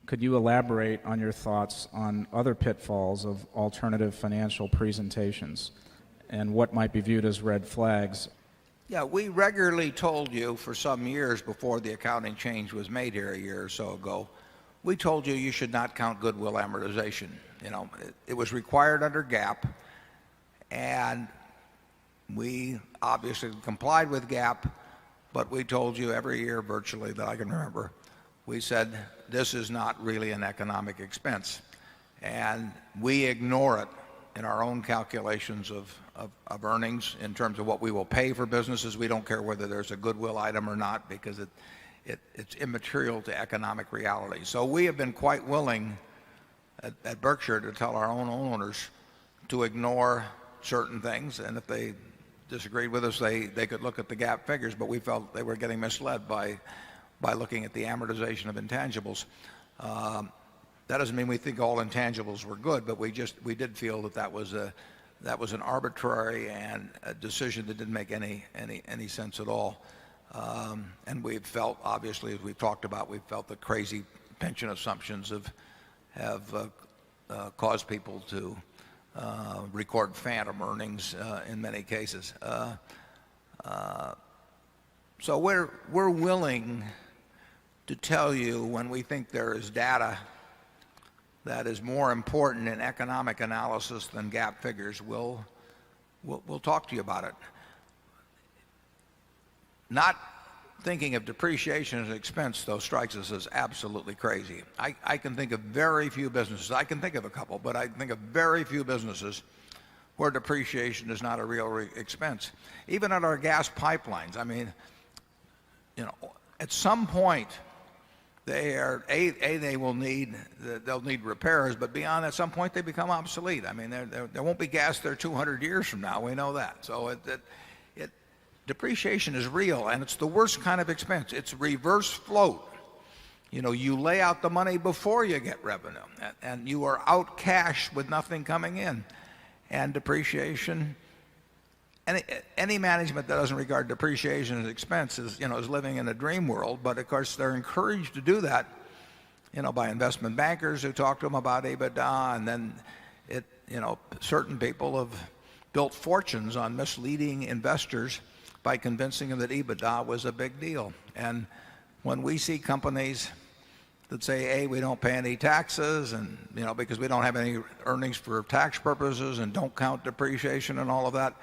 Could you elaborate on your thoughts on other pitfalls of alternative financial presentations and what might be viewed as red flags? Yeah, we regularly told you for some years before the accounting change was made here a year or so ago, we told you you should not count goodwill amortization. It was required under GAAP, and we obviously complied with GAAP, but we told you every year virtually that I can remember, we said this is not really an economic expense. And we ignore it in our own calculations of earnings in terms of what we will pay for businesses. We don't care whether there's a goodwill item or not because it's immaterial to economic reality. So we have been quite willing at Berkshire to tell our own owners to ignore certain things, and if they disagreed with us, they could look at the GAAP figures, but we felt they were getting misled by looking at the amortization of intangibles. That doesn't mean we think all intangibles were good, but we did feel that was an arbitrary and a decision that didn't make any sense at all. And we felt, obviously, as we've talked about, we felt that crazy pension assumptions have caused people to record phantom earnings in many cases. So we're willing to tell you when we think there is data that is more important in economic analysis than GAAP figures. We'll talk to you about it. Not thinking of depreciation as an expense, though, strikes us as absolutely crazy. I can think of very few businesses. I can think of a couple, but I think of very few businesses where depreciation is not a real expense. Even at our gas pipelines, I mean, at some point they'll need repairs, but beyond at some point they become obsolete. I mean, there won't be gas there 200 years from now. We know that. So depreciation is real, and it's the worst kind of expense. It's reverse float. You lay out the money before you get revenue, and you are out cash with nothing coming in. And depreciation, any management that doesn't regard depreciation as expense is living in a dream world. But of course, they're encouraged to do that, by investment bankers who talk to them about EBITDA, and then certain people have built fortunes on misleading investors by convincing them that EBITDA was a big deal. And when we see companies that say, we don't pay any taxes, and because we don't have any earnings for tax purposes, and don't count depreciation and all of that,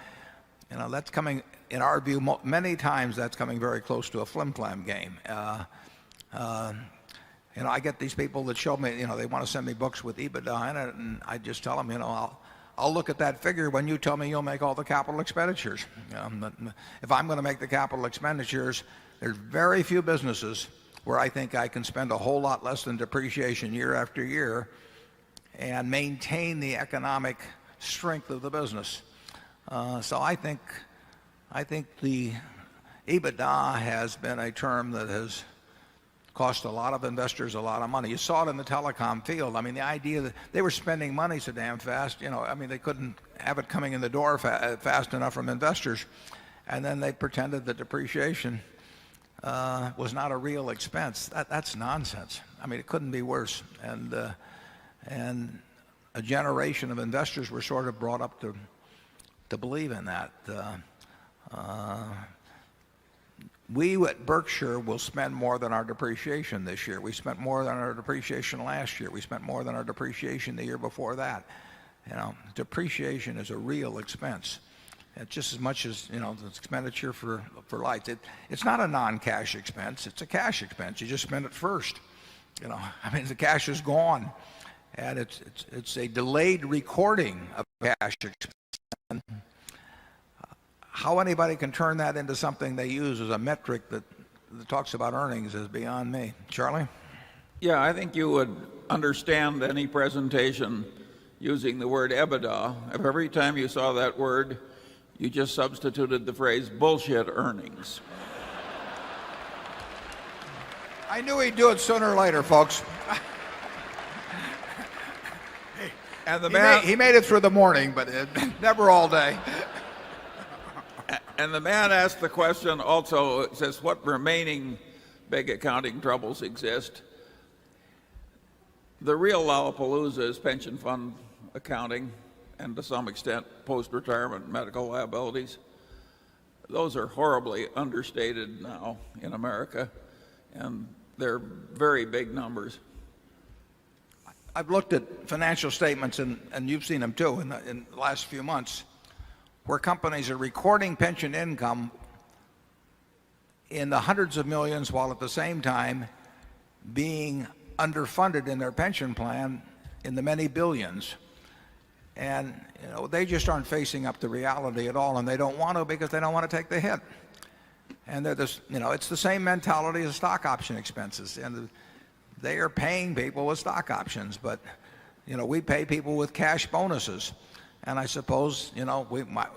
that's coming, in our view, many times that's coming very close to a flim-flam game. I get these people that show me, they want to send me books with EBITDA in it, and I just tell them, I'll look at that figure when you tell me you'll make all the capital expenditures. If I'm going to make the capital expenditures, there's very few businesses where I think I can spend a whole lot less than depreciation year after year and maintain the economic strength of the business. So I think the EBITDA has been a term that has cost a lot of investors a lot of money. You saw it in the telecom field. I mean, the idea that they were spending money so damn fast, they couldn't have it coming in the door fast enough from investors. And then they pretended that depreciation was not a real expense. That's nonsense. I mean, it couldn't be worse. And a generation of investors were sort of brought up to believe in that. We at Berkshire will spend more than our depreciation this year. We spent more than our depreciation last year. We spent more than our depreciation the year before that. Depreciation is a real expense. It's just as much as the expenditure for lights. It's not a non-cash expense. It's a cash expense. You just spend it first. The cash is gone, and it's a delayed recording of cash expense. How anybody can turn that into something they use as a metric that talks about earnings is beyond me. Charlie? Yeah, I think you would understand any presentation using the word EBITDA if every time you saw that word, you just substituted the phrase bullshit earnings. I knew he'd do it sooner or later, folks. And he made it through the morning, but never all day. And the man asked the question also, it says, what remaining big accounting troubles exist? The real Lollapalooza is pension fund accounting and to some extent post-retirement medical liabilities. Those are horribly understated now in America, and they're very big numbers. I've looked at financial statements, and you've seen them too in the last few months, where companies are recording pension income in the hundreds of millions while at the same time being underfunded in their pension plan in the many billions. And they just aren't facing up to reality at all, and they don't want to because they don't want to take the hit. And they're this, it's the same mentality as stock option expenses. And they are paying people with stock options, but we pay people with cash bonuses. And I suppose we might,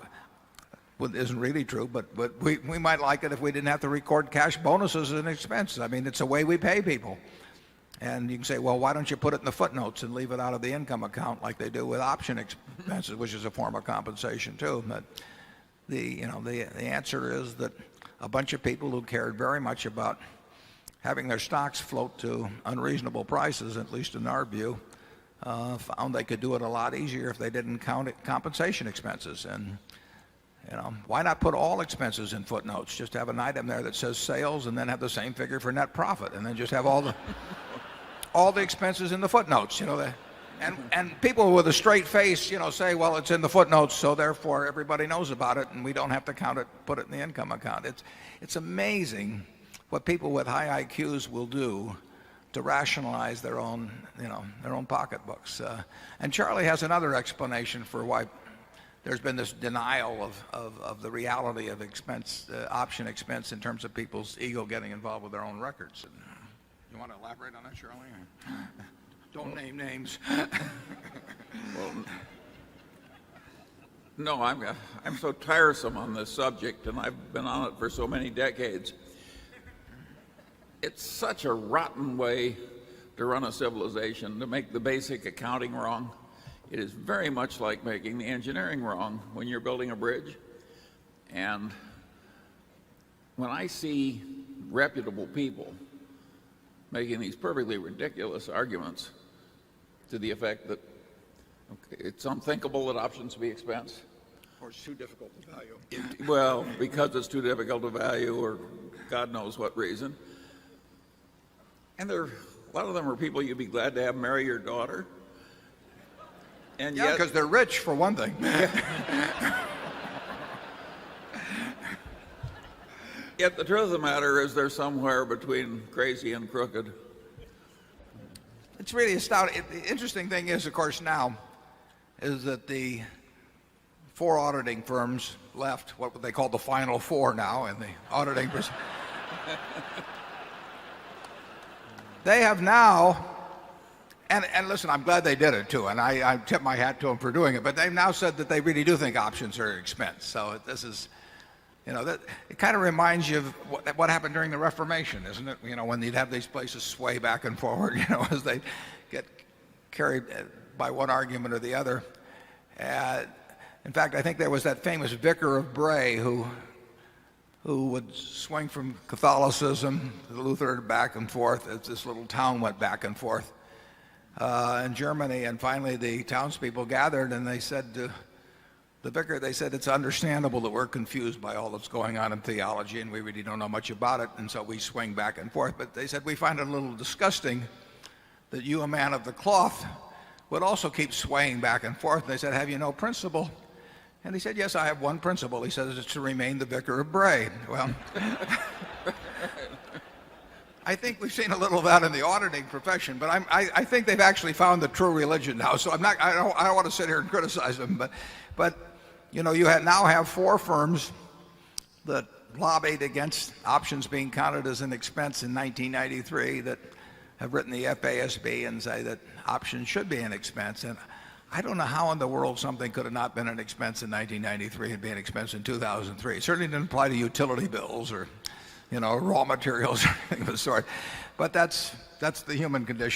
well, it isn't really true, but we might like it if we didn't have to record cash bonuses as an expense. I mean, it's a way we pay people. And you can say, well, why don't you put it in the footnotes and leave it out of the income account like they do with option expenses, which is a form of compensation too. But the answer is that a bunch of people who cared very much about having their stocks float to unreasonable prices, at least in our view, found they could do it a lot easier if they didn't count compensation expenses. And why not put all expenses in footnotes? Just have an item there that says sales and then have the same figure for net profit, and then just have all the expenses in the footnotes. And people with a straight face, say, well, it's in the footnotes, so therefore everybody knows about it, and we don't have to count it, put it in the income account. It's amazing what people with high IQs will do to rationalize their own pocketbooks. And Charlie has another explanation for why there's been this denial of the reality of option expense in terms of people's ego getting involved with their own records. You want to elaborate on that, Charlie? Don't name names. Well, no, I'm so tiresome on this subject, and I've been on it for so many decades. It's such a rotten way to run a civilization, to make the basic accounting wrong. It is very much like making the engineering wrong when you're building a bridge. And when I see reputable people making these perfectly ridiculous arguments to the effect that it's unthinkable that options be expense. Or it's too difficult to value. Well, because it's too difficult to value, or God knows what reason. And a lot of them are people you'd be glad to have marry your daughter. And yeah, because they're rich, for one thing. Yet the truth of the matter is they're somewhere between crazy and crooked. It's really astounding. The interesting thing is, of course, now, is that the 4 auditing firms left, what they call the final 4 now in the auditing they have now, and listen, I'm glad they did it too, and I tip my hat to them for doing it, but they've now said that they really do think options are an expense. So this is, that it kind of reminds you of what happened during the Reformation, isn't it? When you'd have these places sway back and forward, as they get carried by one argument or the other. In fact, I think there was that famous vicar of Bray who would swing from Catholicism to Luther back and forth as this little town went back and forth in Germany. And finally the townspeople gathered and they said to the vicar, they said, it's understandable that we're confused by all that's going on in theology and we really don't know much about it, and so we swing back and forth. But they said, we find it a little disgusting that you, a man of the cloth, would also keep swaying back and forth. And they said, have you no principle? And he said, yes, I have one principle. He says, it's to remain the vicar of Bray. Well, I think we've seen a little of that in the auditing profession, but I think they've actually found the true religion now. So I don't want to sit here and criticize them, but you now have 4 firms that lobbied against options being counted as an expense in 1993 that have written the FASB and say that options should be an expense. And I don't know how in the world something could have not been an expense in 1993 and be an expense in 2003. It certainly didn't apply to utility bills or raw materials or anything of the sort. But that's the human condition.